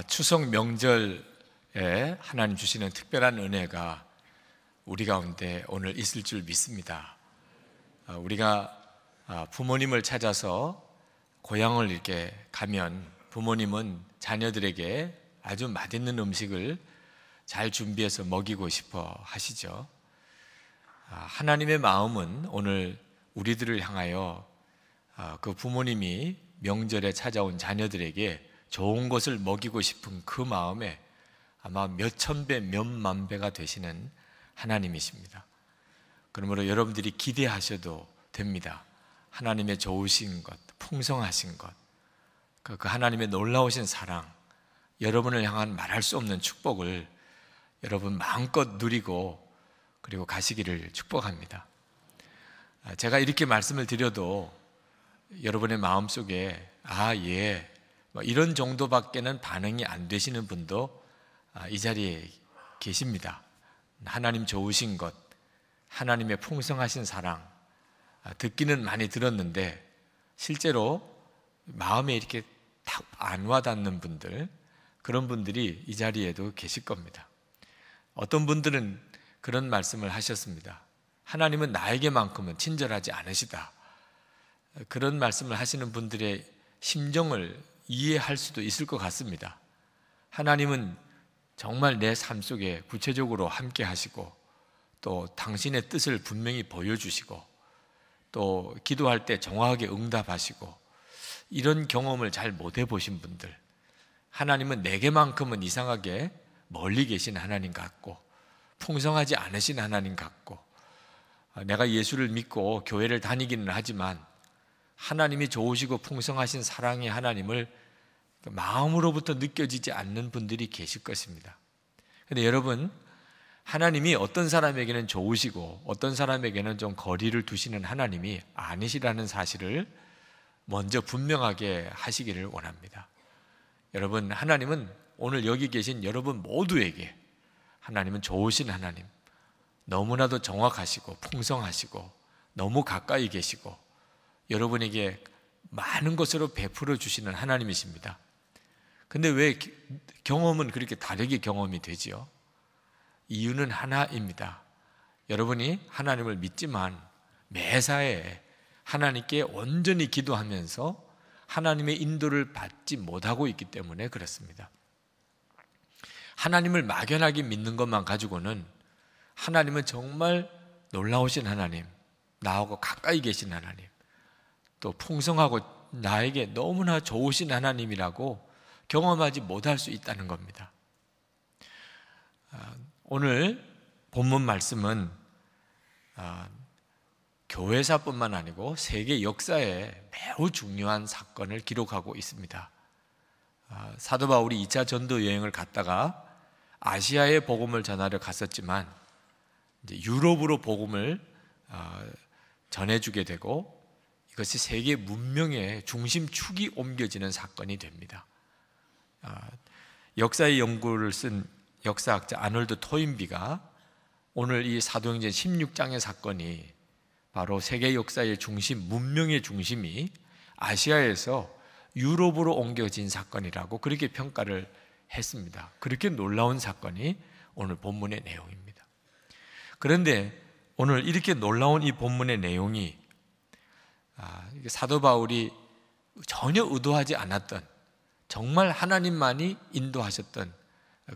추석 명절에 하나님 주시는 특별한 은혜가 우리 가운데 오늘 있을 줄 믿습니다. 우리가 부모님을 찾아서 고향을 이렇게 가면 부모님은 자녀들에게 아주 맛있는 음식을 잘 준비해서 먹이고 싶어 하시죠. 하나님의 마음은 오늘 우리들을 향하여 그 부모님이 명절에 찾아온 자녀들에게 좋은 것을 먹이고 싶은 그 마음에 아마 몇천 배, 몇만 배가 되시는 하나님이십니다. 그러므로 여러분들이 기대하셔도 됩니다. 하나님의 좋으신 것, 풍성하신 것, 그 하나님의 놀라우신 사랑, 여러분을 향한 말할 수 없는 축복을 여러분 마음껏 누리고 그리고 가시기를 축복합니다. 제가 이렇게 말씀을 드려도 여러분의 마음속에 예, 이런 정도밖에는 반응이 안 되시는 분도 이 자리에 계십니다. 하나님 좋으신 것, 하나님의 풍성하신 사랑, 듣기는 많이 들었는데 실제로 마음에 이렇게 딱 안 와닿는 분들, 그런 분들이 이 자리에도 계실 겁니다. 어떤 분들은 그런 말씀을 하셨습니다. 하나님은 나에게만큼은 친절하지 않으시다. 그런 말씀을 하시는 분들의 심정을 이해할 수도 있을 것 같습니다. 하나님은 정말 내 삶 속에 구체적으로 함께 하시고 또 당신의 뜻을 분명히 보여주시고 또 기도할 때 정확하게 응답하시고 이런 경험을 잘 못 해보신 분들, 하나님은 내게만큼은 이상하게 멀리 계신 하나님 같고 풍성하지 않으신 하나님 같고 내가 예수를 믿고 교회를 다니기는 하지만 하나님이 좋으시고 풍성하신 사랑의 하나님을 마음으로부터 느껴지지 않는 분들이 계실 것입니다. 그런데 여러분, 하나님이 어떤 사람에게는 좋으시고 어떤 사람에게는 좀 거리를 두시는 하나님이 아니시라는 사실을 먼저 분명하게 하시기를 원합니다. 여러분, 하나님은 오늘 여기 계신 여러분 모두에게 하나님은 좋으신 하나님, 너무나도 정확하시고 풍성하시고 너무 가까이 계시고 여러분에게 많은 것으로 베풀어 주시는 하나님이십니다. 근데 왜 경험은 그렇게 다르게 경험이 되지요? 이유는 하나입니다. 여러분이 하나님을 믿지만 매사에 하나님께 온전히 기도하면서 하나님의 인도를 받지 못하고 있기 때문에 그렇습니다. 하나님을 막연하게 믿는 것만 가지고는 하나님은 정말 놀라우신 하나님, 나하고 가까이 계신 하나님, 또 풍성하고 나에게 너무나 좋으신 하나님이라고 경험하지 못할 수 있다는 겁니다. 오늘 본문 말씀은 교회사뿐만 아니고 세계 역사에 매우 중요한 사건을 기록하고 있습니다. 사도 바울이 2차 전도 여행을 갔다가 아시아에 복음을 전하려 갔었지만 이제 유럽으로 복음을 전해주게 되고 이것이 세계 문명의 중심축이 옮겨지는 사건이 됩니다. 역사의 연구를 쓴 역사학자 아놀드 토인비가 오늘 이 사도행전 16장의 사건이 바로 세계 역사의 중심, 문명의 중심이 아시아에서 유럽으로 옮겨진 사건이라고 그렇게 평가를 했습니다. 그렇게 놀라운 사건이 오늘 본문의 내용입니다. 그런데 오늘 이렇게 놀라운 이 본문의 내용이 사도 바울이 전혀 의도하지 않았던, 정말 하나님만이 인도하셨던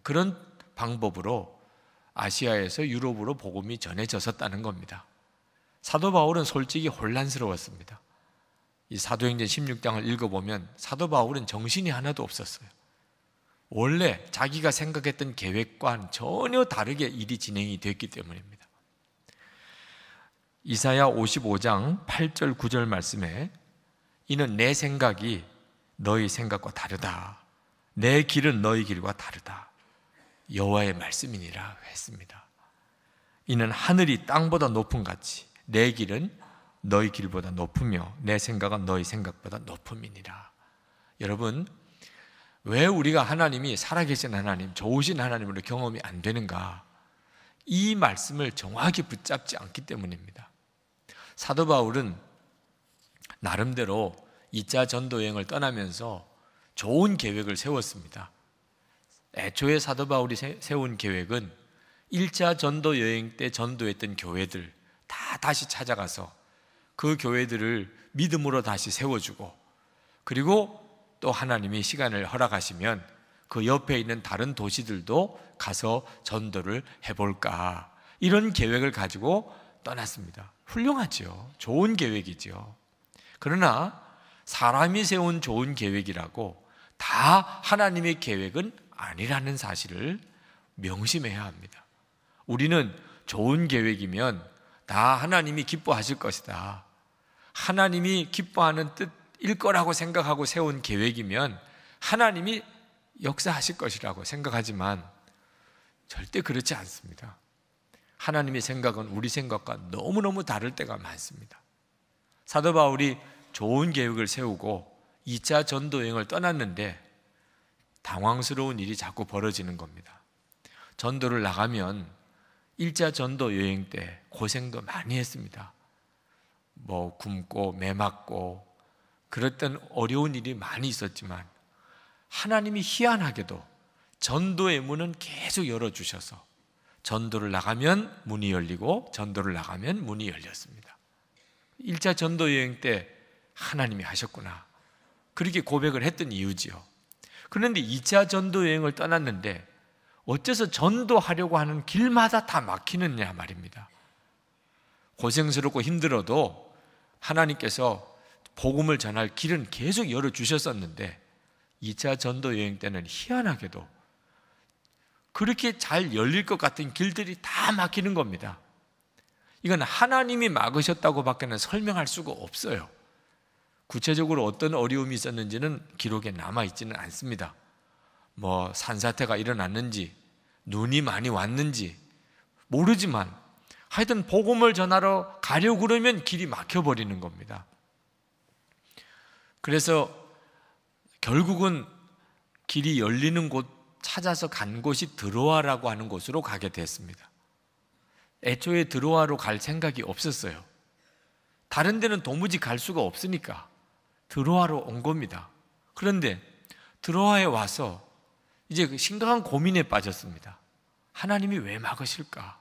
그런 방법으로 아시아에서 유럽으로 복음이 전해졌었다는 겁니다. 사도 바울은 솔직히 혼란스러웠습니다. 이 사도행전 16장을 읽어보면 사도 바울은 정신이 하나도 없었어요. 원래 자기가 생각했던 계획과는 전혀 다르게 일이 진행이 됐기 때문입니다. 이사야 55장 8절 9절 말씀에 이는 내 생각이 너희 생각과 다르다, 내 길은 너희 길과 다르다, 여호와의 말씀이니라 했습니다. 이는 하늘이 땅보다 높음 같이 내 길은 너희 길보다 높으며 내 생각은 너희 생각보다 높음이니라. 여러분, 왜 우리가 하나님이 살아계신 하나님, 좋으신 하나님으로 경험이 안 되는가? 이 말씀을 정확히 붙잡지 않기 때문입니다. 사도 바울은 나름대로 2차 전도 여행을 떠나면서 좋은 계획을 세웠습니다. 애초에 사도 바울이 세운 계획은 1차 전도 여행 때 전도했던 교회들 다 다시 찾아가서 그 교회들을 믿음으로 다시 세워주고, 그리고 또 하나님이 시간을 허락하시면 그 옆에 있는 다른 도시들도 가서 전도를 해볼까, 이런 계획을 가지고 떠났습니다. 훌륭하죠. 좋은 계획이죠. 그러나 사람이 세운 좋은 계획이라고 다 하나님의 계획은 아니라는 사실을 명심해야 합니다. 우리는 좋은 계획이면 다 하나님이 기뻐하실 것이다, 하나님이 기뻐하는 뜻일 거라고 생각하고 세운 계획이면 하나님이 역사하실 것이라고 생각하지만 절대 그렇지 않습니다. 하나님의 생각은 우리 생각과 너무너무 다를 때가 많습니다. 사도 바울이 좋은 계획을 세우고 2차 전도 여행을 떠났는데 당황스러운 일이 자꾸 벌어지는 겁니다. 전도를 나가면 1차 전도 여행 때 고생도 많이 했습니다. 굶고 매 맞고 그랬던 어려운 일이 많이 있었지만 하나님이 희한하게도 전도의 문은 계속 열어주셔서 전도를 나가면 문이 열리고 전도를 나가면 문이 열렸습니다. 1차 전도 여행 때 하나님이 하셨구나, 그렇게 고백을 했던 이유지요. 그런데 2차 전도 여행을 떠났는데 어째서 전도하려고 하는 길마다 다 막히느냐 말입니다. 고생스럽고 힘들어도 하나님께서 복음을 전할 길은 계속 열어주셨었는데 2차 전도 여행 때는 희한하게도 그렇게 잘 열릴 것 같은 길들이 다 막히는 겁니다. 이건 하나님이 막으셨다고 밖에는 설명할 수가 없어요. 구체적으로 어떤 어려움이 있었는지는 기록에 남아있지는 않습니다. 산사태가 일어났는지 눈이 많이 왔는지 모르지만 하여튼 복음을 전하러 가려고 그러면 길이 막혀버리는 겁니다. 그래서 결국은 길이 열리는 곳 찾아서 간 곳이 드로아라고 하는 곳으로 가게 됐습니다. 애초에 드로아로 갈 생각이 없었어요. 다른 데는 도무지 갈 수가 없으니까 드로아로 온 겁니다. 그런데 드로아에 와서 이제 심각한 고민에 빠졌습니다. 하나님이 왜 막으실까?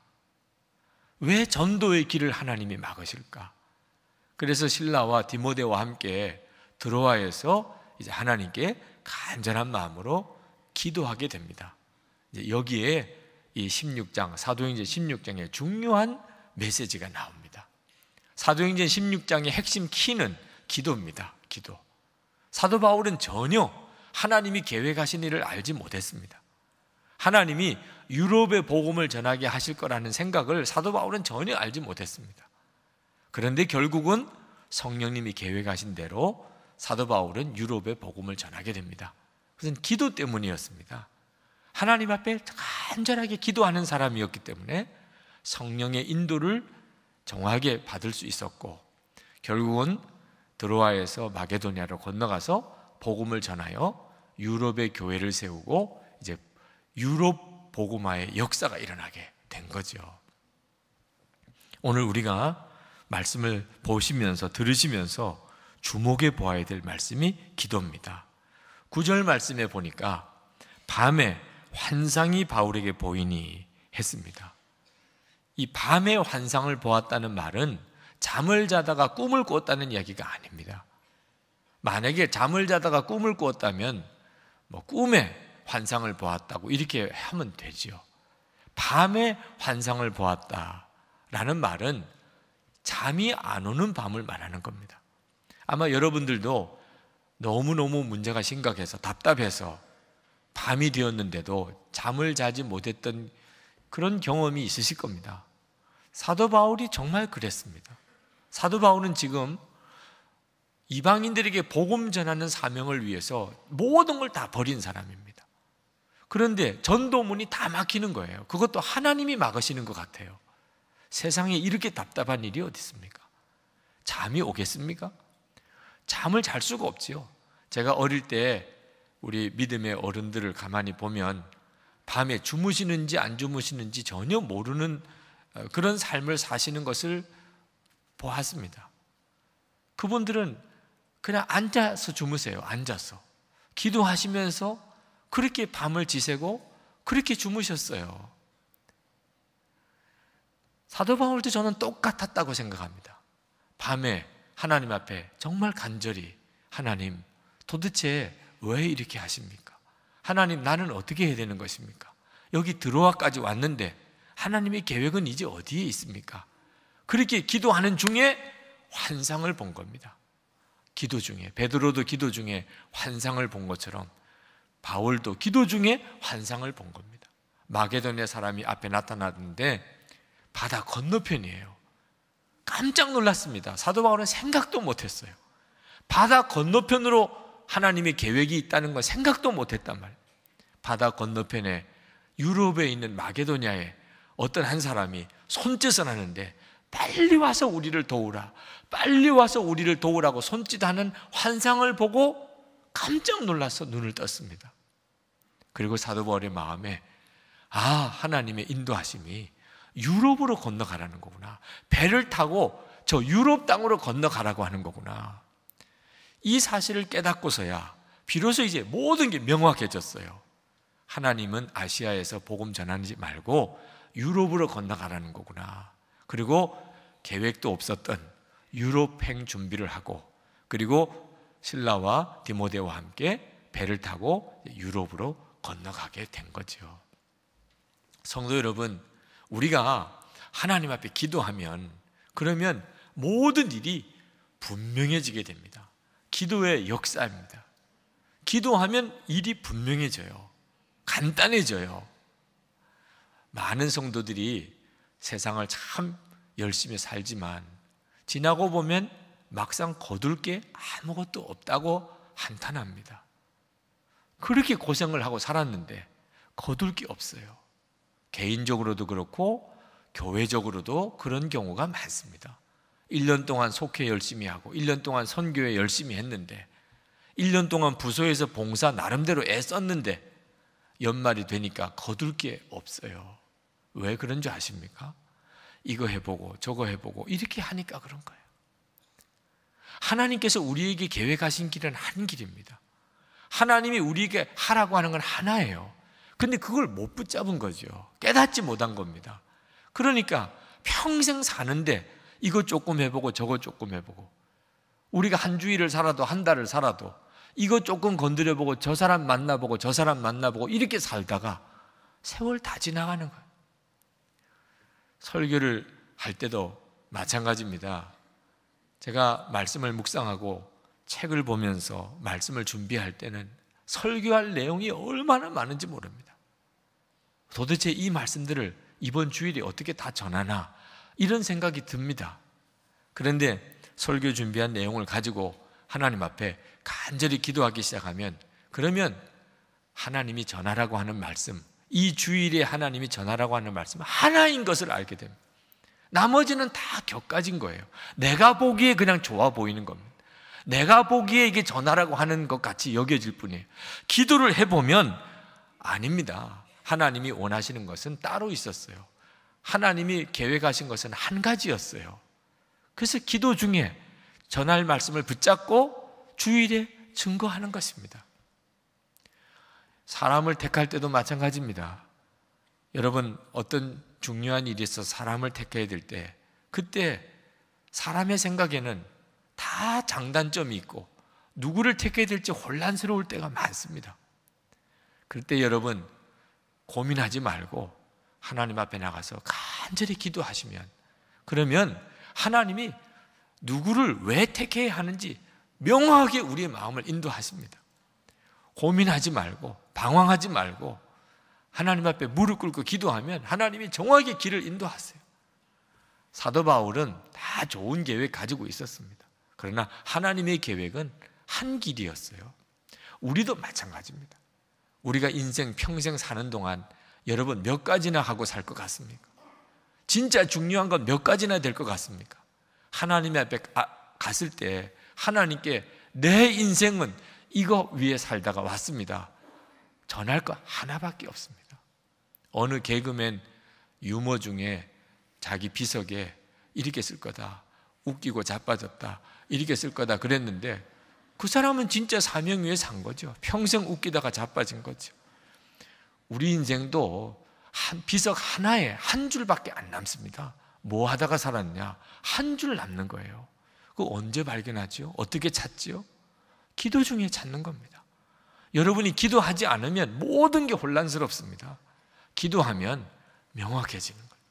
왜 전도의 길을 하나님이 막으실까? 그래서 실라와 디모데와 함께 드로아에서 이제 하나님께 간절한 마음으로 기도하게 됩니다. 이제 여기에 이 16장, 사도행전 16장에 중요한 메시지가 나옵니다. 사도행전 16장의 핵심 키는 기도입니다. 기도. 사도 바울은 전혀 하나님이 계획하신 일을 알지 못했습니다. 하나님이 유럽의 복음을 전하게 하실 거라는 생각을 사도 바울은 전혀 알지 못했습니다. 그런데 결국은 성령님이 계획하신 대로 사도 바울은 유럽의 복음을 전하게 됩니다. 그것은 기도 때문이었습니다. 하나님 앞에 간절하게 기도하는 사람이었기 때문에 성령의 인도를 정확하게 받을 수 있었고, 결국은 드로아에서 마게도냐로 건너가서 복음을 전하여 유럽의 교회를 세우고 이제 유럽 복음화의 역사가 일어나게 된 거죠. 오늘 우리가 말씀을 보시면서 들으시면서 주목해 보아야 될 말씀이 기도입니다. 9절 말씀에 보니까 밤에 환상이 바울에게 보이니 했습니다. 이 밤에 환상을 보았다는 말은 잠을 자다가 꿈을 꿨다는 이야기가 아닙니다. 만약에 잠을 자다가 꿈을 꿨다면 꿈에 환상을 보았다고 이렇게 하면 되지요. 밤에 환상을 보았다라는 말은 잠이 안 오는 밤을 말하는 겁니다. 아마 여러분들도 너무너무 문제가 심각해서 답답해서 밤이 되었는데도 잠을 자지 못했던 그런 경험이 있으실 겁니다. 사도 바울이 정말 그랬습니다. 사도 바울은 지금 이방인들에게 복음 전하는 사명을 위해서 모든 걸 다 버린 사람입니다. 그런데 전도문이 다 막히는 거예요. 그것도 하나님이 막으시는 것 같아요. 세상에 이렇게 답답한 일이 어디 있습니까? 잠이 오겠습니까? 잠을 잘 수가 없지요. 제가 어릴 때 우리 믿음의 어른들을 가만히 보면 밤에 주무시는지 안 주무시는지 전혀 모르는 그런 삶을 사시는 것을 보았습니다. 그분들은 그냥 앉아서 주무세요. 앉아서 기도하시면서 그렇게 밤을 지새고 그렇게 주무셨어요. 사도 바울도 저는 똑같았다고 생각합니다. 밤에 하나님 앞에 정말 간절히, 하나님 도대체 왜 이렇게 하십니까? 하나님, 나는 어떻게 해야 되는 것입니까? 여기 드로아까지 왔는데 하나님의 계획은 이제 어디에 있습니까? 그렇게 기도하는 중에 환상을 본 겁니다. 기도 중에, 베드로도 기도 중에 환상을 본 것처럼 바울도 기도 중에 환상을 본 겁니다. 마게도냐 사람이 앞에 나타났는데 바다 건너편이에요. 깜짝 놀랐습니다. 사도 바울은 생각도 못했어요. 바다 건너편으로 하나님의 계획이 있다는 건 생각도 못했단 말이에요. 바다 건너편에 유럽에 있는 마게도냐에 어떤 한 사람이 손짓을 하는데 빨리 와서 우리를 도우라, 빨리 와서 우리를 도우라고 손짓하는 환상을 보고 깜짝 놀라서 눈을 떴습니다. 그리고 사도 바울의 마음에 하나님의 인도하심이 유럽으로 건너가라는 거구나, 배를 타고 저 유럽 땅으로 건너가라고 하는 거구나, 이 사실을 깨닫고서야 비로소 이제 모든 게 명확해졌어요. 하나님은 아시아에서 복음 전하지 말고 유럽으로 건너가라는 거구나. 그리고 계획도 없었던 유럽행 준비를 하고, 그리고 실라와 디모데와 함께 배를 타고 유럽으로 건너가게 된 거죠. 성도 여러분, 우리가 하나님 앞에 기도하면 그러면 모든 일이 분명해지게 됩니다. 기도의 역사입니다. 기도하면 일이 분명해져요. 간단해져요. 많은 성도들이 세상을 참 열심히 살지만 지나고 보면 막상 거둘 게 아무것도 없다고 한탄합니다. 그렇게 고생을 하고 살았는데 거둘 게 없어요. 개인적으로도 그렇고 교회적으로도 그런 경우가 많습니다. 1년 동안 속회 열심히 하고 1년 동안 선교회 열심히 했는데 1년 동안 부서에서 봉사 나름대로 애썼는데 연말이 되니까 거둘 게 없어요. 왜 그런 줄 아십니까? 이거 해보고 저거 해보고 이렇게 하니까 그런 거예요. 하나님께서 우리에게 계획하신 길은 한 길입니다. 하나님이 우리에게 하라고 하는 건 하나예요. 근데 그걸 못 붙잡은 거죠. 깨닫지 못한 겁니다. 그러니까 평생 사는데 이거 조금 해보고 저거 조금 해보고, 우리가 한 주일을 살아도 한 달을 살아도 이거 조금 건드려보고 저 사람 만나보고 저 사람 만나보고 이렇게 살다가 세월 다 지나가는 거예요. 설교를 할 때도 마찬가지입니다. 제가 말씀을 묵상하고 책을 보면서 말씀을 준비할 때는 설교할 내용이 얼마나 많은지 모릅니다. 도대체 이 말씀들을 이번 주일에 어떻게 다 전하나 이런 생각이 듭니다. 그런데 설교 준비한 내용을 가지고 하나님 앞에 간절히 기도하기 시작하면, 그러면 하나님이 전하라고 하는 말씀, 이 주일에 하나님이 전하라고 하는 말씀 하나인 것을 알게 됩니다. 나머지는 다 격가진 거예요. 내가 보기에 그냥 좋아 보이는 겁니다. 내가 보기에 이게 전하라고 하는 것 같이 여겨질 뿐이에요. 기도를 해보면 아닙니다. 하나님이 원하시는 것은 따로 있었어요. 하나님이 계획하신 것은 한 가지였어요. 그래서 기도 중에 전할 말씀을 붙잡고 주일에 증거하는 것입니다. 사람을 택할 때도 마찬가지입니다. 여러분, 어떤 중요한 일이 있어서 사람을 택해야 될 때, 그때 사람의 생각에는 다 장단점이 있고 누구를 택해야 될지 혼란스러울 때가 많습니다. 그럴 때 여러분, 고민하지 말고 하나님 앞에 나가서 간절히 기도하시면, 그러면 하나님이 누구를 왜 택해야 하는지 명확하게 우리의 마음을 인도하십니다. 고민하지 말고 방황하지 말고 하나님 앞에 무릎 꿇고 기도하면 하나님이 정확하게 길을 인도하세요. 사도 바울은 다 좋은 계획 가지고 있었습니다. 그러나 하나님의 계획은 한 길이었어요. 우리도 마찬가지입니다. 우리가 인생 평생 사는 동안 여러분 몇 가지나 하고 살 것 같습니까? 진짜 중요한 건 몇 가지나 될 것 같습니까? 하나님 앞에 갔을 때 하나님께 내 인생은 이거 위에 살다가 왔습니다. 전할 거 하나밖에 없습니다. 어느 개그맨 유머 중에 자기 비석에 이렇게 쓸 거다, 웃기고 자빠졌다, 이렇게 쓸 거다 그랬는데 그 사람은 진짜 사명 위에 산 거죠. 평생 웃기다가 자빠진 거죠. 우리 인생도 비석 하나에 한 줄밖에 안 남습니다. 뭐 하다가 살았냐? 한 줄 남는 거예요. 그거 언제 발견하지요? 어떻게 찾지요? 기도 중에 찾는 겁니다. 여러분이 기도하지 않으면 모든 게 혼란스럽습니다. 기도하면 명확해지는 거예요.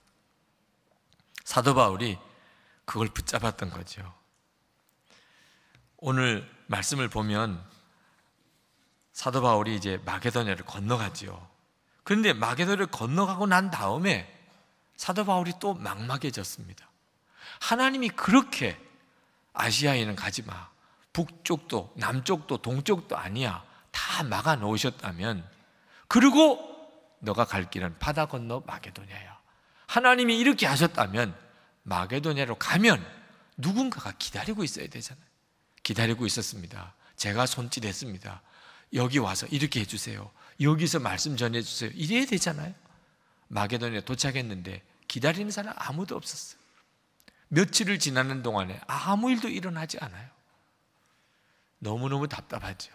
사도 바울이 그걸 붙잡았던 거죠. 오늘 말씀을 보면 사도 바울이 이제 마게도냐를 건너가지요. 그런데 마게도냐를 건너가고 난 다음에 사도 바울이 또 막막해졌습니다. 하나님이 그렇게 아시아에는 가지 마, 북쪽도 남쪽도 동쪽도 아니야, 다 막아 놓으셨다면, 그리고 너가 갈 길은 바다 건너 마게도냐야. 하나님이 이렇게 하셨다면 마게도냐로 가면 누군가가 기다리고 있어야 되잖아요. 기다리고 있었습니다. 제가 손짓했습니다. 여기 와서 이렇게 해주세요, 여기서 말씀 전해주세요, 이래야 되잖아요. 마게도냐에 도착했는데 기다리는 사람 아무도 없었어요. 며칠을 지나는 동안에 아무 일도 일어나지 않아요. 너무너무 답답하죠.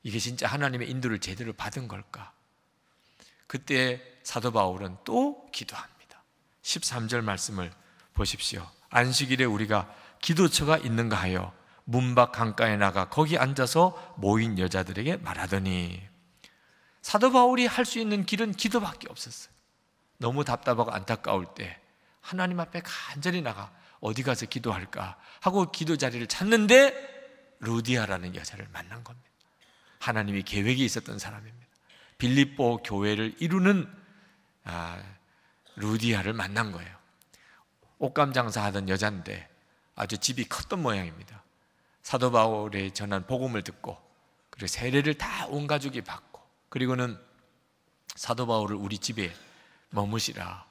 이게 진짜 하나님의 인도를 제대로 받은 걸까? 그때 사도 바울은 또 기도합니다. 13절 말씀을 보십시오. 안식일에 우리가 기도처가 있는가 하여 문밖 강가에 나가 거기 앉아서 모인 여자들에게 말하더니, 사도 바울이 할 수 있는 길은 기도밖에 없었어요. 너무 답답하고 안타까울 때 하나님 앞에 간절히 나가 어디 가서 기도할까 하고 기도 자리를 찾는데 루디아라는 여자를 만난 겁니다. 하나님이 계획이 있었던 사람입니다. 빌립보 교회를 이루는 루디아를 만난 거예요. 옷감 장사하던 여자인데 아주 집이 컸던 모양입니다. 사도 바울의 전한 복음을 듣고 그리고 세례를 다 온 가족이 받고, 그리고는 사도 바울을 우리 집에 머무시라.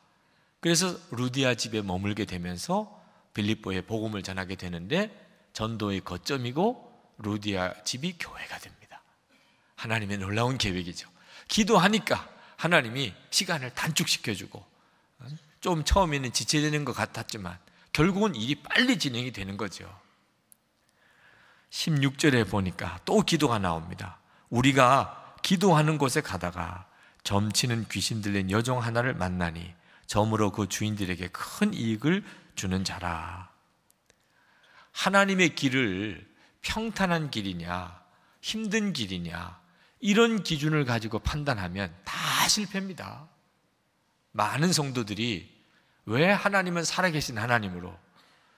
그래서 루디아 집에 머물게 되면서 빌립보에 복음을 전하게 되는데, 전도의 거점이고 루디아 집이 교회가 됩니다. 하나님의 놀라운 계획이죠. 기도하니까 하나님이 시간을 단축시켜주고, 좀 처음에는 지체되는 것 같았지만 결국은 일이 빨리 진행이 되는 거죠. 16절에 보니까 또 기도가 나옵니다. 우리가 기도하는 곳에 가다가 점치는 귀신 들린 여종 하나를 만나니 점으로 그 주인들에게 큰 이익을 주는 자라. 하나님의 길을 평탄한 길이냐 힘든 길이냐 이런 기준을 가지고 판단하면 다 실패입니다. 많은 성도들이 왜 하나님은 살아계신 하나님으로,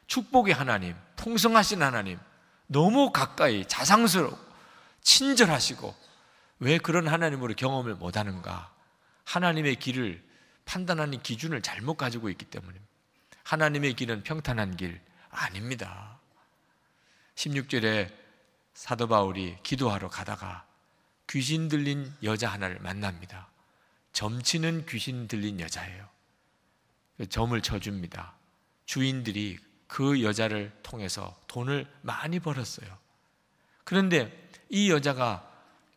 축복의 하나님, 풍성하신 하나님, 너무 가까이 자상스러워 친절하시고 왜 그런 하나님으로 경험을 못하는가? 하나님의 길을 판단하는 기준을 잘못 가지고 있기 때문입니다. 하나님의 길은 평탄한 길 아닙니다. 16절에 사도 바울이 기도하러 가다가 귀신 들린 여자 하나를 만납니다. 점치는 귀신 들린 여자예요. 점을 쳐줍니다. 주인들이 그 여자를 통해서 돈을 많이 벌었어요. 그런데 이 여자가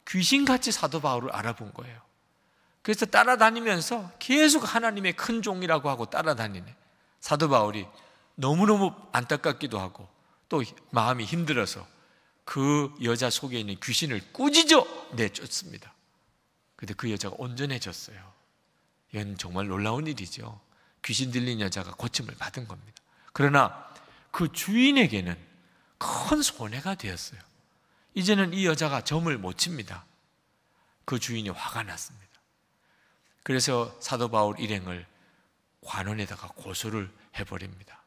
귀신같이 사도 바울을 알아본 거예요. 그래서 따라다니면서 계속 하나님의 큰 종이라고 하고 따라다니네. 사도 바울이 너무너무 안타깝기도 하고 또 마음이 힘들어서 그 여자 속에 있는 귀신을 꾸짖어 내쫓습니다. 그런데 그 여자가 온전해졌어요. 이건 정말 놀라운 일이죠. 귀신 들린 여자가 고침을 받은 겁니다. 그러나 그 주인에게는 큰 손해가 되었어요. 이제는 이 여자가 점을 못 칩니다. 그 주인이 화가 났습니다. 그래서 사도 바울 일행을 관원에다가 고소를 해버립니다.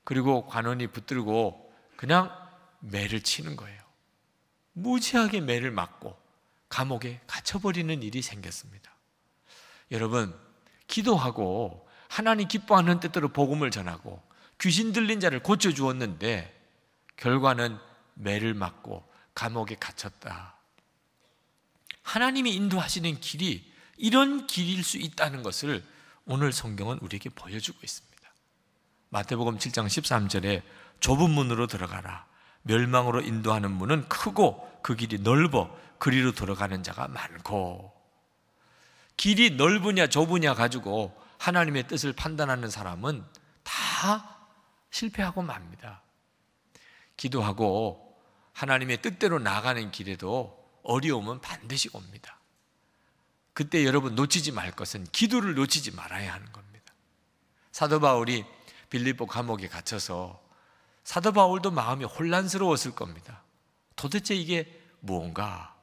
그리고 관원이 붙들고 그냥 매를 치는 거예요. 무지하게 매를 맞고 감옥에 갇혀버리는 일이 생겼습니다. 여러분, 기도하고 하나님 기뻐하는 뜻대로 복음을 전하고 귀신 들린 자를 고쳐주었는데 결과는 매를 맞고 감옥에 갇혔다. 하나님이 인도하시는 길이 이런 길일 수 있다는 것을 오늘 성경은 우리에게 보여주고 있습니다. 마태복음 7장 13절에 좁은 문으로 들어가라. 멸망으로 인도하는 문은 크고 그 길이 넓어 그리로 들어가는 자가 많고. 길이 넓으냐 좁으냐 가지고 하나님의 뜻을 판단하는 사람은 다 실패하고 맙니다. 기도하고 하나님의 뜻대로 나아가는 길에도 어려움은 반드시 옵니다. 그때 여러분 놓치지 말 것은 기도를 놓치지 말아야 하는 겁니다. 사도 바울이 빌립보 감옥에 갇혀서 사도 바울도 마음이 혼란스러웠을 겁니다. 도대체 이게 무언가?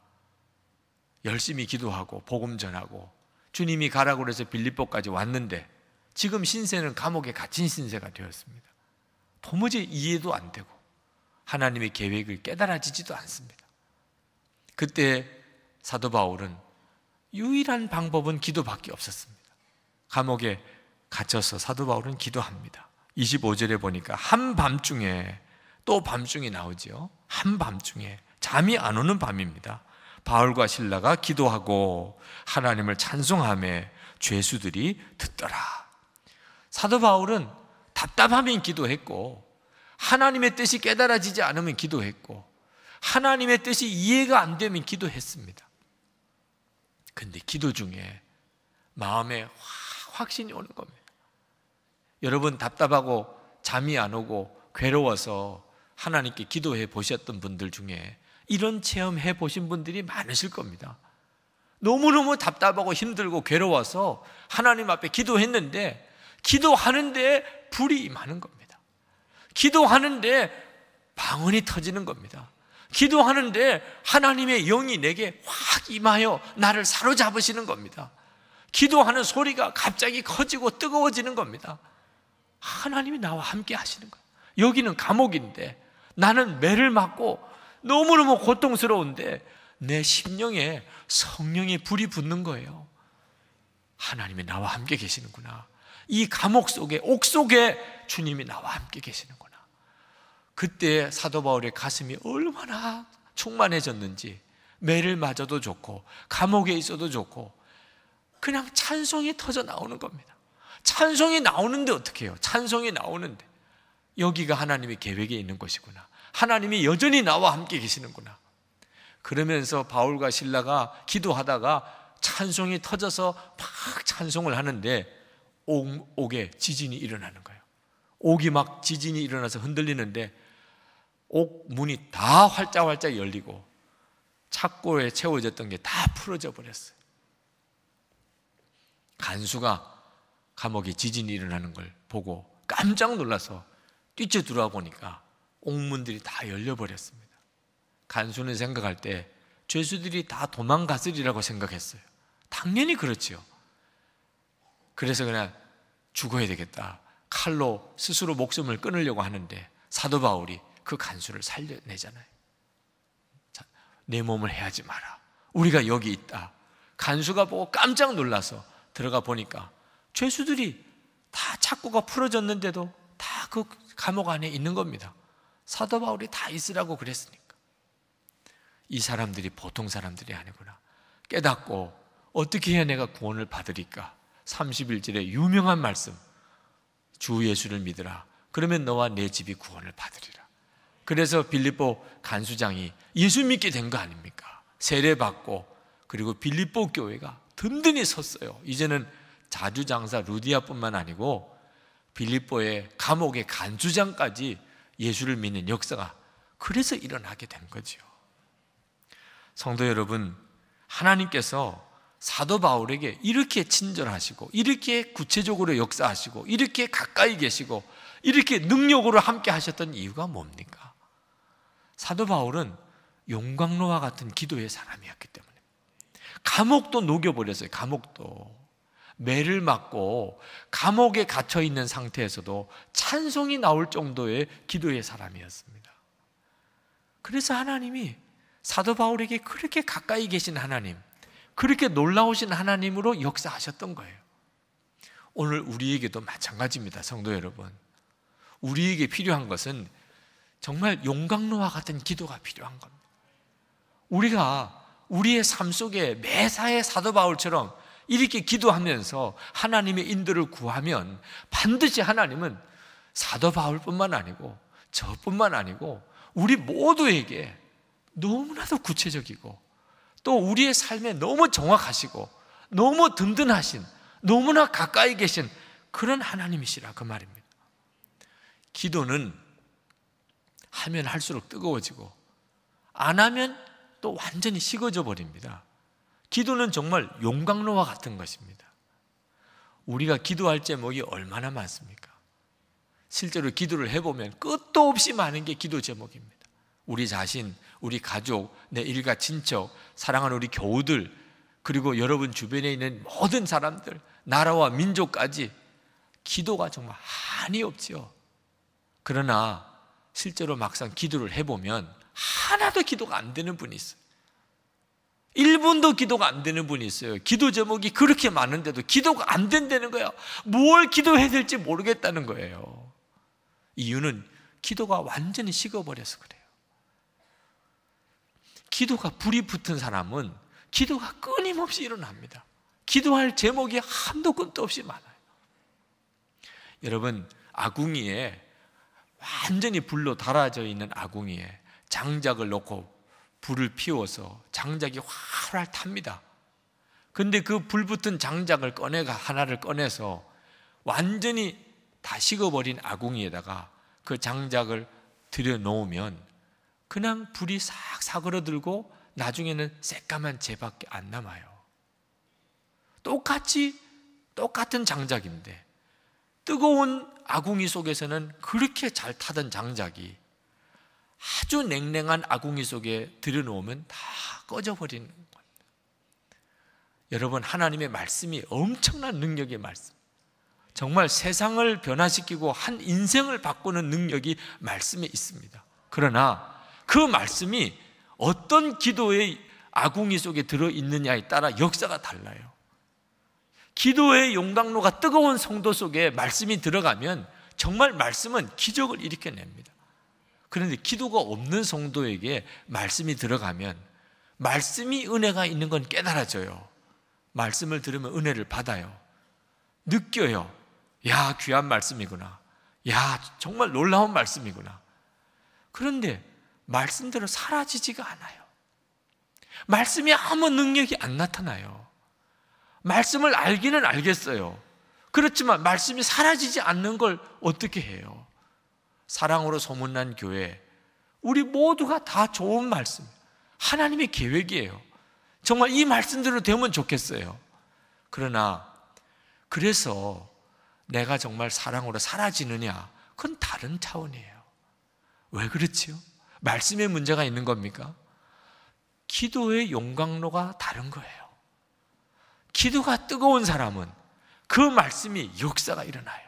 열심히 기도하고 복음 전하고 주님이 가라고 그래서 빌립보까지 왔는데 지금 신세는 감옥에 갇힌 신세가 되었습니다. 도무지 이해도 안 되고 하나님의 계획을 깨달아지지도 않습니다. 그때 사도 바울은 유일한 방법은 기도밖에 없었습니다. 감옥에 갇혀서 사도 바울은 기도합니다. 25절에 보니까 한밤중에, 또 밤중에 나오죠. 한밤중에, 잠이 안 오는 밤입니다. 바울과 실라가 기도하고 하나님을 찬송하며 죄수들이 듣더라. 사도 바울은 답답하면 기도했고, 하나님의 뜻이 깨달아지지 않으면 기도했고, 하나님의 뜻이 이해가 안 되면 기도했습니다. 근데 기도 중에 마음에 확신이 오는 겁니다. 여러분 답답하고 잠이 안 오고 괴로워서 하나님께 기도해 보셨던 분들 중에 이런 체험해 보신 분들이 많으실 겁니다. 너무너무 답답하고 힘들고 괴로워서 하나님 앞에 기도했는데 기도하는데 불이 임하는 겁니다. 기도하는데 방언이 터지는 겁니다. 기도하는데 하나님의 영이 내게 확 임하여 나를 사로잡으시는 겁니다. 기도하는 소리가 갑자기 커지고 뜨거워지는 겁니다. 하나님이 나와 함께 하시는 거예요. 여기는 감옥인데 나는 매를 맞고 너무너무 고통스러운데 내 심령에 성령의 불이 붙는 거예요. 하나님이 나와 함께 계시는구나. 이 감옥 속에, 옥 속에 주님이 나와 함께 계시는구나. 그때 사도 바울의 가슴이 얼마나 충만해졌는지, 매를 맞아도 좋고 감옥에 있어도 좋고 그냥 찬송이 터져 나오는 겁니다. 찬송이 나오는데 어떻게 해요? 찬송이 나오는데 여기가 하나님의 계획에 있는 것이구나. 하나님이 여전히 나와 함께 계시는구나. 그러면서 바울과 실라가 기도하다가 찬송이 터져서 막 찬송을 하는데 옥에 지진이 일어나는 거예요. 옥이 막 지진이 일어나서 흔들리는데 옥 문이 다 활짝활짝 열리고 착고에 채워졌던 게 다 풀어져 버렸어요. 간수가 감옥에 지진이 일어나는 걸 보고 깜짝 놀라서 뛰쳐들어와 보니까 옥문들이 다 열려버렸습니다. 간수는 생각할 때 죄수들이 다 도망갔으리라고 생각했어요. 당연히 그렇지요. 그래서 그냥 죽어야 되겠다. 칼로 스스로 목숨을 끊으려고 하는데 사도 바울이 그 간수를 살려내잖아요. 자, 내 몸을 해하지 마라. 우리가 여기 있다. 간수가 보고 깜짝 놀라서 들어가 보니까 죄수들이 다 착고가 풀어졌는데도 다 그 감옥 안에 있는 겁니다. 사도 바울이 다 있으라고 그랬으니까. 이 사람들이 보통 사람들이 아니구나 깨닫고 어떻게 해야 내가 구원을 받으리까? 31절에 유명한 말씀, 주 예수를 믿으라. 그러면 너와 내 집이 구원을 받으리라. 그래서 빌립보 간수장이 예수 믿게 된 거 아닙니까? 세례받고 그리고 빌립보 교회가 든든히 섰어요. 이제는 자주장사 루디아뿐만 아니고 빌립보의 감옥의 간수장까지 예수를 믿는 역사가 그래서 일어나게 된 거죠. 성도 여러분, 하나님께서 사도 바울에게 이렇게 친절하시고 이렇게 구체적으로 역사하시고 이렇게 가까이 계시고 이렇게 능력으로 함께 하셨던 이유가 뭡니까? 사도 바울은 용광로와 같은 기도의 사람이었기 때문에 감옥도 녹여버렸어요. 감옥도 매를 맞고 감옥에 갇혀있는 상태에서도 찬송이 나올 정도의 기도의 사람이었습니다. 그래서 하나님이 사도 바울에게 그렇게 가까이 계신 하나님, 그렇게 놀라우신 하나님으로 역사하셨던 거예요. 오늘 우리에게도 마찬가지입니다. 성도 여러분, 우리에게 필요한 것은 정말 용광로와 같은 기도가 필요한 겁니다. 우리가 우리의 삶 속에 매사에 사도 바울처럼 이렇게 기도하면서 하나님의 인도를 구하면 반드시 하나님은 사도 바울뿐만 아니고 저뿐만 아니고 우리 모두에게 너무나도 구체적이고 또 우리의 삶에 너무 정확하시고 너무 든든하신, 너무나 가까이 계신 그런 하나님이시라 그 말입니다. 기도는 하면 할수록 뜨거워지고 안 하면 또 완전히 식어져 버립니다. 기도는 정말 용광로와 같은 것입니다. 우리가 기도할 제목이 얼마나 많습니까? 실제로 기도를 해보면 끝도 없이 많은 게 기도 제목입니다. 우리 자신, 우리 가족, 내 일가 친척, 사랑하는 우리 교우들, 그리고 여러분 주변에 있는 모든 사람들, 나라와 민족까지 기도가 정말 한이 없지요. 그러나 실제로 막상 기도를 해보면 하나도 기도가 안 되는 분이 있어요. 1분도 기도가 안 되는 분이 있어요. 기도 제목이 그렇게 많은데도 기도가 안 된다는 거예요. 뭘 기도해야 될지 모르겠다는 거예요. 이유는 기도가 완전히 식어버려서 그래요. 기도가 불이 붙은 사람은 기도가 끊임없이 일어납니다. 기도할 제목이 한도 끝도 없이 많아요. 여러분, 아궁이에 완전히 불로 달아져 있는 아궁이에 장작을 넣고 불을 피워서 장작이 활활 탑니다. 근데 그 불 붙은 장작을 하나를 꺼내서 완전히 다 식어버린 아궁이에다가 그 장작을 들여놓으면 그냥 불이 싹 사그러들고 나중에는 새까만 재밖에 안 남아요. 똑같은 장작인데 뜨거운 아궁이 속에서는 그렇게 잘 타던 장작이 아주 냉랭한 아궁이 속에 들여놓으면 다 꺼져버리는 겁니다. 여러분, 하나님의 말씀이 엄청난 능력의 말씀, 정말 세상을 변화시키고 한 인생을 바꾸는 능력이 말씀에 있습니다. 그러나 그 말씀이 어떤 기도의 아궁이 속에 들어있느냐에 따라 역사가 달라요. 기도의 용광로가 뜨거운 성도 속에 말씀이 들어가면 정말 말씀은 기적을 일으켜냅니다. 그런데 기도가 없는 성도에게 말씀이 들어가면 말씀이 은혜가 있는 건 깨달아져요. 말씀을 들으면 은혜를 받아요. 느껴요. 야, 귀한 말씀이구나. 야, 정말 놀라운 말씀이구나. 그런데 말씀대로 사라지지가 않아요. 말씀이 아무 능력이 안 나타나요. 말씀을 알기는 알겠어요. 그렇지만 말씀이 사라지지 않는 걸 어떻게 해요? 사랑으로 소문난 교회, 우리 모두가 다 좋은 말씀, 하나님의 계획이에요. 정말 이 말씀대로 되면 좋겠어요. 그러나 그래서 내가 정말 사랑으로 사라지느냐? 그건 다른 차원이에요. 왜 그렇지요? 말씀에 문제가 있는 겁니까? 기도의 용광로가 다른 거예요. 기도가 뜨거운 사람은 그 말씀이 역사가 일어나요.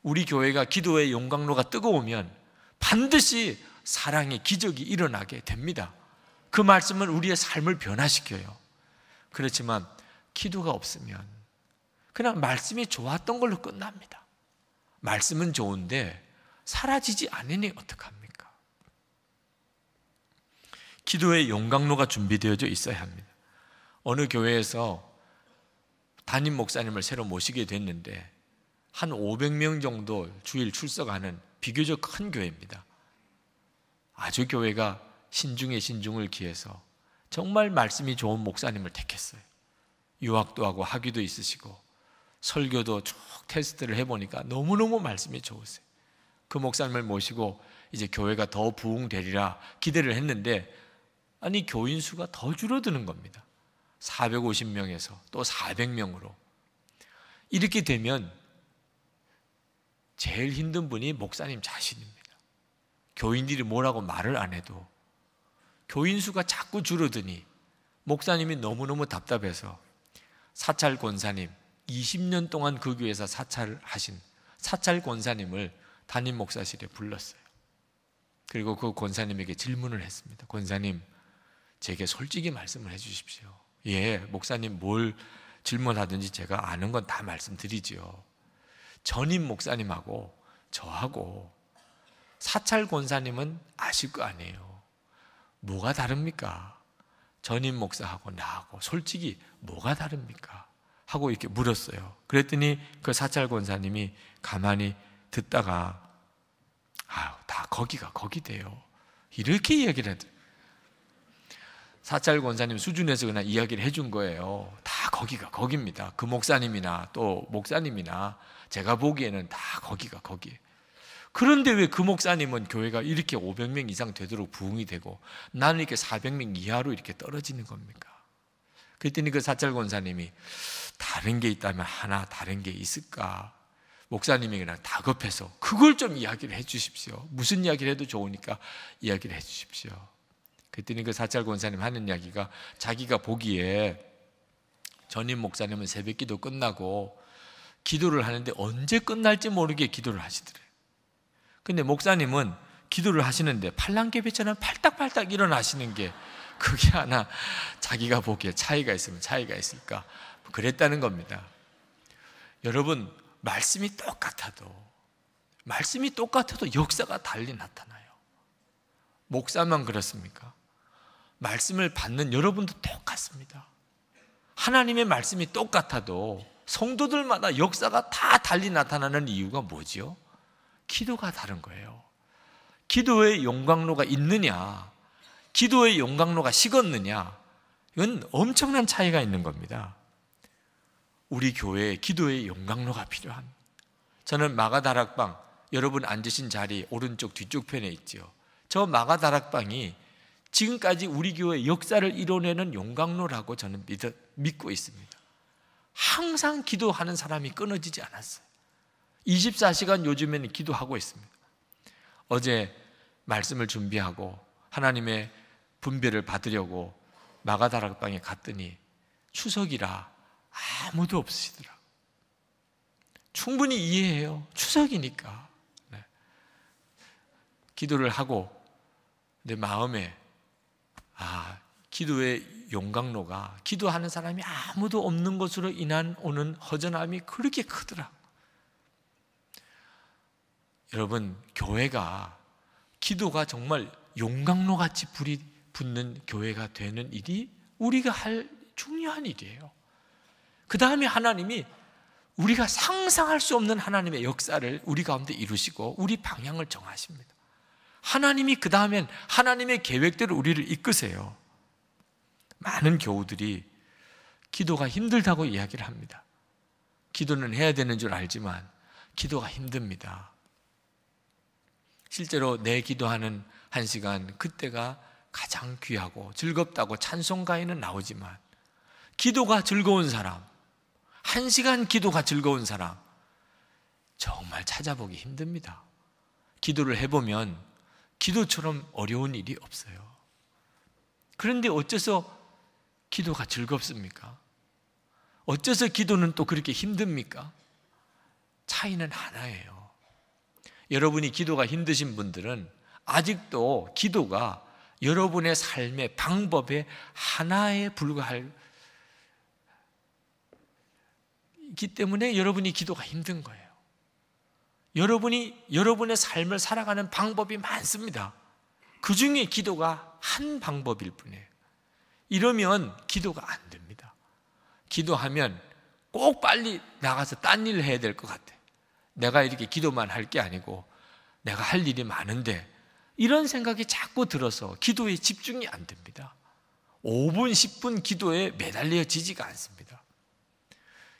우리 교회가 기도의 용광로가 뜨거우면 반드시 사랑의 기적이 일어나게 됩니다. 그 말씀은 우리의 삶을 변화시켜요. 그렇지만 기도가 없으면 그냥 말씀이 좋았던 걸로 끝납니다. 말씀은 좋은데 사라지지 않으니 어떡합니까? 기도의 용광로가 준비되어져 있어야 합니다. 어느 교회에서 담임 목사님을 새로 모시게 됐는데 한 500명 정도 주일 출석하는 비교적 큰 교회입니다. 아주 교회가 신중에 신중을 기해서 정말 말씀이 좋은 목사님을 택했어요. 유학도 하고 학위도 있으시고 설교도 쭉 테스트를 해보니까 너무너무 말씀이 좋으세요. 그 목사님을 모시고 이제 교회가 더 부흥되리라 기대를 했는데 아니 교인 수가 더 줄어드는 겁니다. 450명에서 또 400명으로. 이렇게 되면 제일 힘든 분이 목사님 자신입니다. 교인들이 뭐라고 말을 안 해도 교인 수가 자꾸 줄어드니 목사님이 너무너무 답답해서 사찰 권사님, 20년 동안 그 교회에서 사찰하신 사찰 권사님을 담임 목사실에 불렀어요. 그리고 그 권사님에게 질문을 했습니다. 권사님, 제게 솔직히 말씀을 해 주십시오. 예, 목사님 뭘 질문하든지 제가 아는 건 다 말씀드리지요. 전임 목사님하고 저하고 사찰 권사님은 아실 거 아니에요. 뭐가 다릅니까? 전임 목사하고 나하고 솔직히 뭐가 다릅니까? 하고 이렇게 물었어요. 그랬더니 그 사찰 권사님이 가만히 듣다가 다 거기가 거기대요. 이렇게 이야기를 하더라고요. 사찰 권사님 수준에서 그냥 이야기를 해준 거예요. 다 거기가 거기입니다. 그 목사님이나 또 목사님이나 제가 보기에는 다 거기가 거기. 그런데 왜 그 목사님은 교회가 이렇게 500명 이상 되도록 부흥이 되고 나는 이렇게 400명 이하로 이렇게 떨어지는 겁니까? 그랬더니 그 사찰 권사님이 다른 게 있다면 하나 다른 게 있을까? 목사님이 그냥 다급해서 그걸 좀 이야기를 해 주십시오. 무슨 이야기를 해도 좋으니까 이야기를 해 주십시오. 그랬더니 그 사찰 권사님 하는 이야기가 자기가 보기에 전임 목사님은 새벽 기도 끝나고 기도를 하는데 언제 끝날지 모르게 기도를 하시더래요. 근데 목사님은 기도를 하시는데 팔랑개비처럼 팔딱팔딱 일어나시는 게 그게 하나 자기가 보기에 차이가 있으면 차이가 있을까 그랬다는 겁니다. 여러분, 말씀이 똑같아도 역사가 달리 나타나요. 목사만 그렇습니까? 말씀을 받는 여러분도 똑같습니다. 하나님의 말씀이 똑같아도 성도들마다 역사가 다 달리 나타나는 이유가 뭐지요? 기도가 다른 거예요. 기도의 용광로가 있느냐, 기도의 용광로가 식었느냐, 이건 엄청난 차이가 있는 겁니다. 우리 교회에 기도의 용광로가 필요한, 저는 마가다락방, 여러분 앉으신 자리 오른쪽 뒤쪽 편에 있죠. 저 마가다락방이 지금까지 우리 교회 역사를 이뤄내는 용광로라고 저는 믿고 있습니다. 항상 기도하는 사람이 끊어지지 않았어요. 24시간 요즘에는 기도하고 있습니다. 어제 말씀을 준비하고 하나님의 분별을 받으려고 마가다락방에 갔더니 추석이라 아무도 없으시더라. 충분히 이해해요. 추석이니까. 네. 기도를 하고 내 마음에 기도의 용광로가 기도하는 사람이 아무도 없는 것으로 인한 오는 허전함이 그렇게 크더라. 여러분, 교회가 기도가 정말 용광로같이 불이 붙는 교회가 되는 일이 우리가 할 중요한 일이에요. 그 다음에 하나님이 우리가 상상할 수 없는 하나님의 역사를 우리 가운데 이루시고 우리 방향을 정하십니다. 하나님이 그 다음엔 하나님의 계획대로 우리를 이끄세요. 많은 교우들이 기도가 힘들다고 이야기를 합니다. 기도는 해야 되는 줄 알지만 기도가 힘듭니다. 실제로 내 기도하는 한 시간, 그때가 가장 귀하고 즐겁다고 찬송가에는 나오지만 기도가 즐거운 사람, 한 시간 기도가 즐거운 사람 정말 찾아보기 힘듭니다. 기도를 해보면 기도처럼 어려운 일이 없어요. 그런데 어째서 기도가 즐겁습니까? 어째서 기도는 또 그렇게 힘듭니까? 차이는 하나예요. 여러분이 기도가 힘드신 분들은 아직도 기도가 여러분의 삶의 방법의 하나에 불과하기 때문에 여러분이 기도가 힘든 거예요. 여러분이 여러분의 삶을 살아가는 방법이 많습니다. 그 중에 기도가 한 방법일 뿐이에요. 이러면 기도가 안 됩니다. 기도하면 꼭 빨리 나가서 딴 일을 해야 될 것 같아요. 내가 이렇게 기도만 할 게 아니고 내가 할 일이 많은데, 이런 생각이 자꾸 들어서 기도에 집중이 안 됩니다. 5분, 10분 기도에 매달려지지가 않습니다.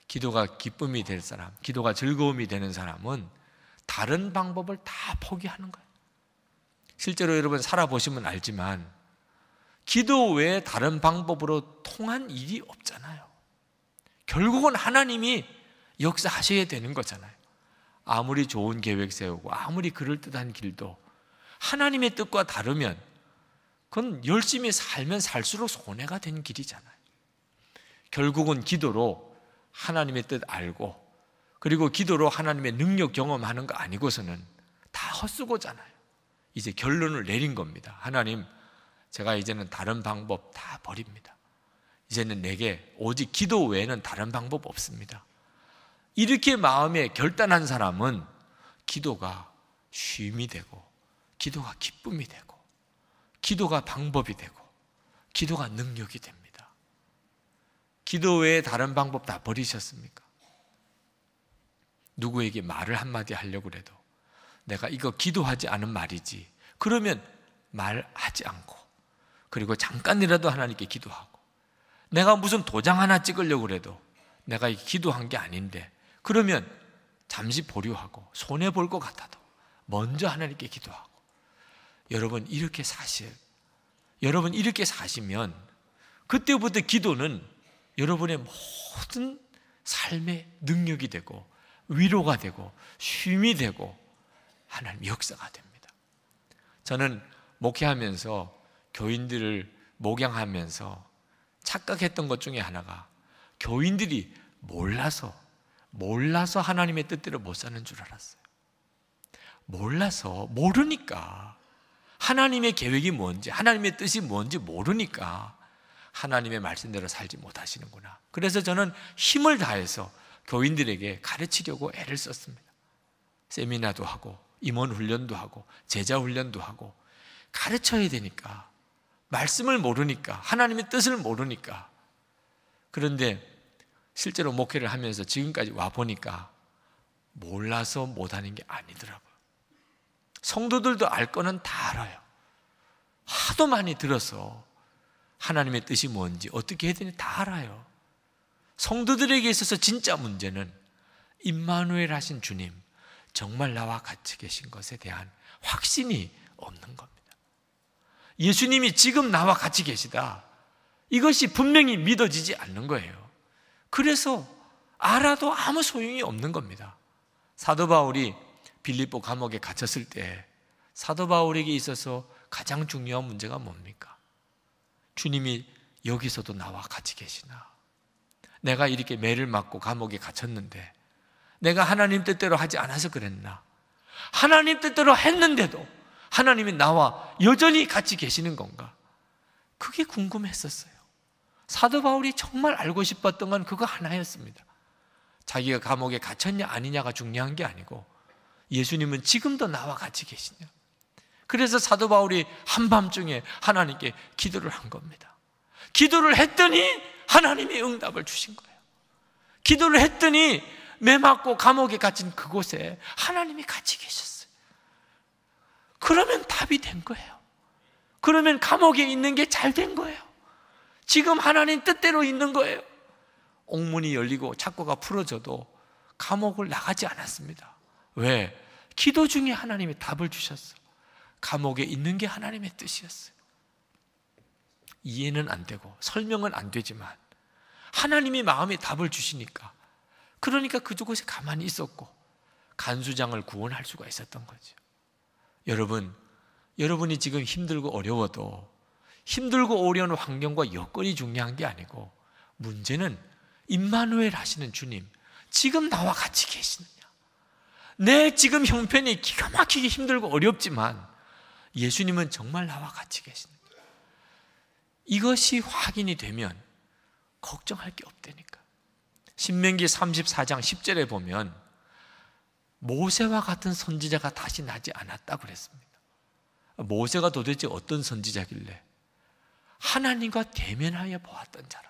기도가 기쁨이 될 사람, 기도가 즐거움이 되는 사람은 다른 방법을 다 포기하는 거예요. 실제로 여러분 살아보시면 알지만 기도 외에 다른 방법으로 통한 일이 없잖아요. 결국은 하나님이 역사하셔야 되는 거잖아요. 아무리 좋은 계획 세우고 아무리 그럴듯한 길도 하나님의 뜻과 다르면 그건 열심히 살면 살수록 손해가 된 길이잖아요. 결국은 기도로 하나님의 뜻 알고, 그리고 기도로 하나님의 능력 경험하는 거 아니고서는 다 헛수고잖아요. 이제 결론을 내린 겁니다. 하나님, 제가 이제는 다른 방법 다 버립니다. 이제는 내게 오직 기도 외에는 다른 방법 없습니다. 이렇게 마음에 결단한 사람은 기도가 쉼이 되고, 기도가 기쁨이 되고, 기도가 방법이 되고, 기도가 능력이 됩니다. 기도 외에 다른 방법 다 버리셨습니까? 누구에게 말을 한마디 하려고 해도 내가 이거 기도하지 않은 말이지, 그러면 말하지 않고, 그리고 잠깐이라도 하나님께 기도하고, 내가 무슨 도장 하나 찍으려고 해도 내가 기도한 게 아닌데 그러면 잠시 보류하고 손해볼 것 같아도 먼저 하나님께 기도하고. 여러분 이렇게 사시면 그때부터 기도는 여러분의 모든 삶의 능력이 되고 위로가 되고 쉼이 되고 하나님 역사가 됩니다. 저는 목회하면서 교인들을 목양하면서 착각했던 것 중에 하나가 교인들이 몰라서 하나님의 뜻대로 못 사는 줄 알았어요. 모르니까 하나님의 계획이 뭔지, 하나님의 뜻이 뭔지 모르니까 하나님의 말씀대로 살지 못하시는구나. 그래서 저는 힘을 다해서 교인들에게 가르치려고 애를 썼습니다. 세미나도 하고 임원 훈련도 하고 제자 훈련도 하고 가르쳐야 되니까, 말씀을 모르니까, 하나님의 뜻을 모르니까. 그런데 실제로 목회를 하면서 지금까지 와 보니까 몰라서 못하는 게 아니더라고요. 성도들도 알 거는 다 알아요. 하도 많이 들어서 하나님의 뜻이 뭔지 어떻게 해야 되는지 다 알아요. 성도들에게 있어서 진짜 문제는 임마누엘 하신 주님, 정말 나와 같이 계신 것에 대한 확신이 없는 겁니다. 예수님이 지금 나와 같이 계시다, 이것이 분명히 믿어지지 않는 거예요. 그래서 알아도 아무 소용이 없는 겁니다. 사도 바울이 빌립보 감옥에 갇혔을 때 사도 바울에게 있어서 가장 중요한 문제가 뭡니까? 주님이 여기서도 나와 같이 계시나? 내가 이렇게 매를 맞고 감옥에 갇혔는데 내가 하나님 뜻대로 하지 않아서 그랬나? 하나님 뜻대로 했는데도 하나님이 나와 여전히 같이 계시는 건가? 그게 궁금했었어요. 사도 바울이 정말 알고 싶었던 건 그거 하나였습니다. 자기가 감옥에 갇혔냐 아니냐가 중요한 게 아니고 예수님은 지금도 나와 같이 계시냐. 그래서 사도 바울이 한밤중에 하나님께 기도를 한 겁니다. 기도를 했더니 하나님이 응답을 주신 거예요. 기도를 했더니 매 맞고 감옥에 갇힌 그곳에 하나님이 같이 계셨어요. 그러면 답이 된 거예요. 그러면 감옥에 있는 게 잘 된 거예요. 지금 하나님 뜻대로 있는 거예요. 옥문이 열리고 착고가 풀어져도 감옥을 나가지 않았습니다. 왜? 기도 중에 하나님이 답을 주셨어. 감옥에 있는 게 하나님의 뜻이었어요. 이해는 안 되고 설명은 안 되지만 하나님이 마음에 답을 주시니까, 그러니까 그곳에 가만히 있었고 간수장을 구원할 수가 있었던 거죠. 여러분이 지금 힘들고 어려워도 힘들고 어려운 환경과 여건이 중요한 게 아니고 문제는 임마누엘 하시는 주님, 지금 나와 같이 계시느냐? 내 지금 형편이 기가 막히게 힘들고 어렵지만 예수님은 정말 나와 같이 계시느냐? 이것이 확인이 되면 걱정할 게 없다니까. 신명기 34장 10절에 보면 모세와 같은 선지자가 다시 나지 않았다 그랬습니다. 모세가 도대체 어떤 선지자길래? 하나님과 대면하여 보았던 자라.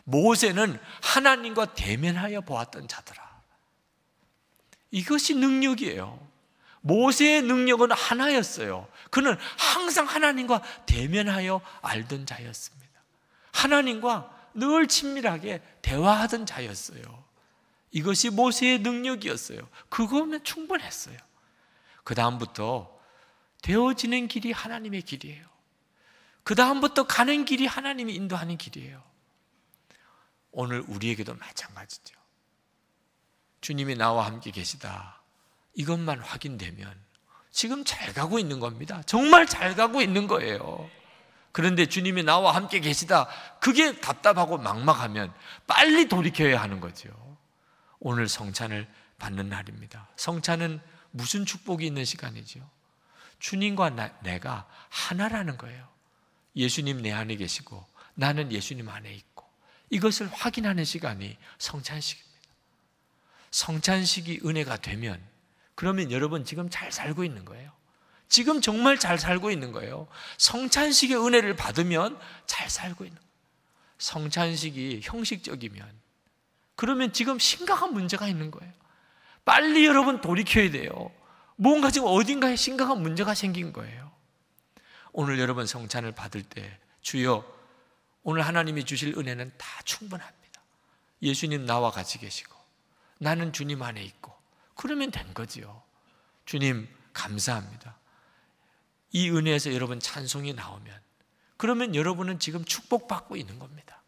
모세는 하나님과 대면하여 보았던 자더라. 이것이 능력이에요. 모세의 능력은 하나였어요. 그는 항상 하나님과 대면하여 알던 자였습니다. 하나님과 늘 친밀하게 대화하던 자였어요. 이것이 모세의 능력이었어요. 그거면 충분했어요. 그 다음부터 되어지는 길이 하나님의 길이에요. 그 다음부터 가는 길이 하나님이 인도하는 길이에요. 오늘 우리에게도 마찬가지죠. 주님이 나와 함께 계시다, 이것만 확인되면 지금 잘 가고 있는 겁니다. 정말 잘 가고 있는 거예요. 그런데 주님이 나와 함께 계시다, 그게 답답하고 막막하면 빨리 돌이켜야 하는 거죠. 오늘 성찬을 받는 날입니다. 성찬은 무슨 축복이 있는 시간이죠? 주님과 내가 하나라는 거예요. 예수님 내 안에 계시고 나는 예수님 안에 있고, 이것을 확인하는 시간이 성찬식입니다. 성찬식이 은혜가 되면, 그러면 여러분 지금 잘 살고 있는 거예요. 지금 정말 잘 살고 있는 거예요. 성찬식의 은혜를 받으면 잘 살고 있는 거예요. 성찬식이 형식적이면, 그러면 지금 심각한 문제가 있는 거예요. 빨리 여러분 돌이켜야 돼요. 뭔가 지금 어딘가에 심각한 문제가 생긴 거예요. 오늘 여러분 성찬을 받을 때, 주여 오늘 하나님이 주실 은혜는 다 충분합니다. 예수님 나와 같이 계시고 나는 주님 안에 있고, 그러면 된 거지요. 주님 감사합니다. 이 은혜에서 여러분 찬송이 나오면, 그러면 여러분은 지금 축복받고 있는 겁니다.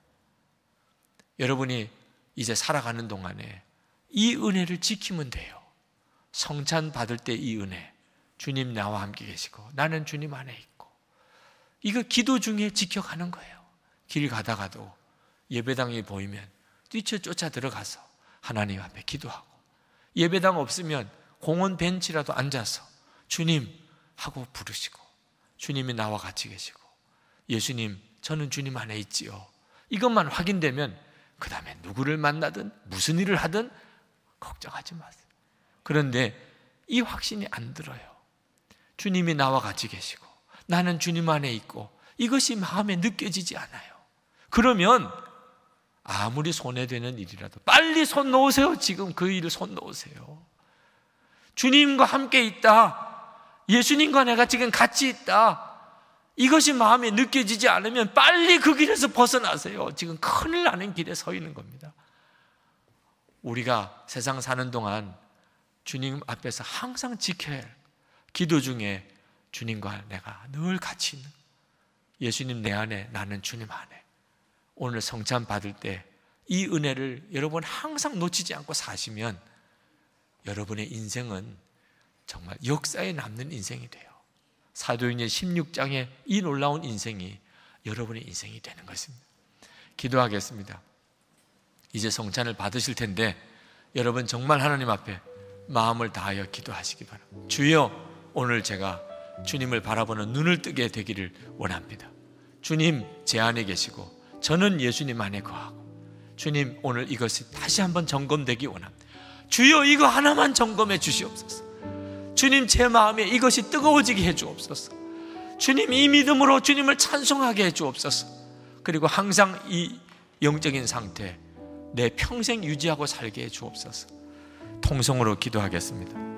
여러분이 이제 살아가는 동안에 이 은혜를 지키면 돼요. 성찬 받을 때 이 은혜, 주님 나와 함께 계시고 나는 주님 안에 있고, 이거 기도 중에 지켜가는 거예요. 길 가다가도 예배당이 보이면 뛰쳐 쫓아 들어가서 하나님 앞에 기도하고, 예배당 없으면 공원 벤치라도 앉아서 주님 하고 부르시고, 주님이 나와 같이 계시고, 예수님 저는 주님 안에 있지요, 이것만 확인되면 그 다음에 누구를 만나든 무슨 일을 하든 걱정하지 마세요. 그런데 이 확신이 안 들어요. 주님이 나와 같이 계시고 나는 주님 안에 있고 이것이 마음에 느껴지지 않아요. 그러면 아무리 손해되는 일이라도 빨리 손 놓으세요. 지금 그 일을 손 놓으세요. 주님과 함께 있다, 예수님과 내가 지금 같이 있다, 이것이 마음에 느껴지지 않으면 빨리 그 길에서 벗어나세요. 지금 큰일 나는 길에 서 있는 겁니다. 우리가 세상 사는 동안 주님 앞에서 항상 지켜야 할, 기도 중에 주님과 내가 늘 같이 있는, 예수님 내 안에 나는 주님 안에, 오늘 성찬 받을 때 이 은혜를 여러분 항상 놓치지 않고 사시면 여러분의 인생은 정말 역사에 남는 인생이 돼요. 사도행전 16장의 이 놀라운 인생이 여러분의 인생이 되는 것입니다. 기도하겠습니다. 이제 성찬을 받으실 텐데 여러분 정말 하나님 앞에 마음을 다하여 기도하시기 바랍니다. 주여, 오늘 제가 주님을 바라보는 눈을 뜨게 되기를 원합니다. 주님 제 안에 계시고 저는 예수님 안에 거하고, 주님 오늘 이것이 다시 한번 점검되기 원합니다. 주여 이거 하나만 점검해 주시옵소서. 주님 제 마음에 이것이 뜨거워지게 해 주옵소서. 주님 이 믿음으로 주님을 찬송하게 해 주옵소서. 그리고 항상 이 영적인 상태 내 평생 유지하고 살게 해 주옵소서. 통성으로 기도하겠습니다.